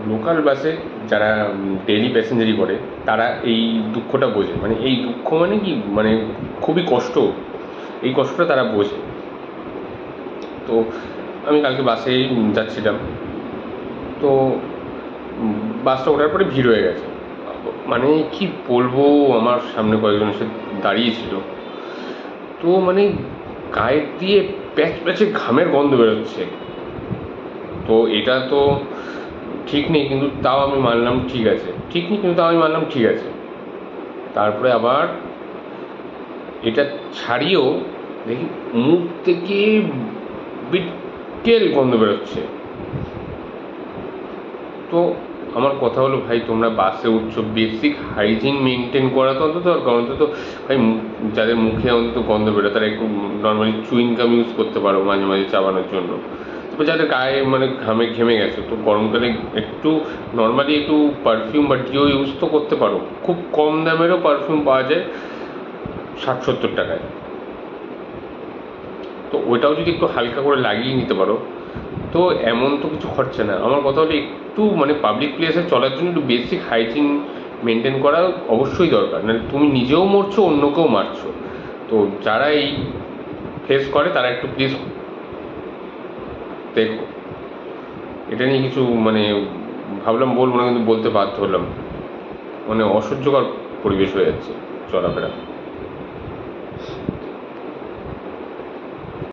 Local বাসে যারা daily প্যাসেঞ্জারি করে তারা এই দুঃখটা বোঝে, মানে এই দুঃখ মানে কি, মানে খুবই কষ্ট, এই কষ্টটা তারা বোঝে। তো আমি কালকে বাসে যাচ্ছিলাম, তো বাসটা ওঠার পরে ভিড় হয়ে গেছে, মানে কি বলবো, আমার সামনে কয়েকজন এসে দাঁড়িয়েছিল, তো মানে গায়ের দিয়ে প্যাচ প্যাচে ঘামের গন্ধ বেরোচ্ছে। তো এটা তো ঠিক নেই, কিন্তু তাও আমি মানলাম ঠিক আছে, ঠিক নেই কিন্তু তাও আমি মানলাম ঠিক আছে। তারপরে আবার এটা ছাড়িয়েও দেখি মুখ থেকে বিটকেল গন্ধ বেরোচ্ছে। তো আমার কথা হলো, ভাই তোমরা বাসে উঠছো, বেসিক হাইজিন মেনটেন করা তো অন্তত দরকার। অন্তত ভাই যাদের মুখে অন্তত গন্ধ বেরোয় তারা একটু নর্মালি চুইংগাম ইউজ করতে পারো মাঝে মাঝে চাবানোর জন্য। তবে যাদের গায়ে মানে ঘেমে গেছে, তো গরমকালে একটু নর্মালি একটু পারফিউম বা ডিও ইউজ তো করতে পারো। খুব কম দামেরও পারফিউম পাওয়া যায় 60-70 টাকায়, তো ওইটাও যদি একটু হালকা করে লাগিয়ে নিতে পারো, তো এমন তো কিছু খরচা না। আমার কথা হলো একটু মানে পাবলিক প্লেসে চলার জন্য একটু বেসিক হাইজিন মেনটেন করা অবশ্যই দরকার, মানে তুমি নিজেও মরছো, অন্যকেও মারছো। তো যারা এই ফেস করে তারা একটু প্লিজ দেখো। এটা নিয়ে কিছু মানে ভাবলাম বলবো না, কিন্তু বলতে বাধ্য হলাম, মানে অসহ্যকর পরিবেশ হয়ে যাচ্ছে চলাফেরা।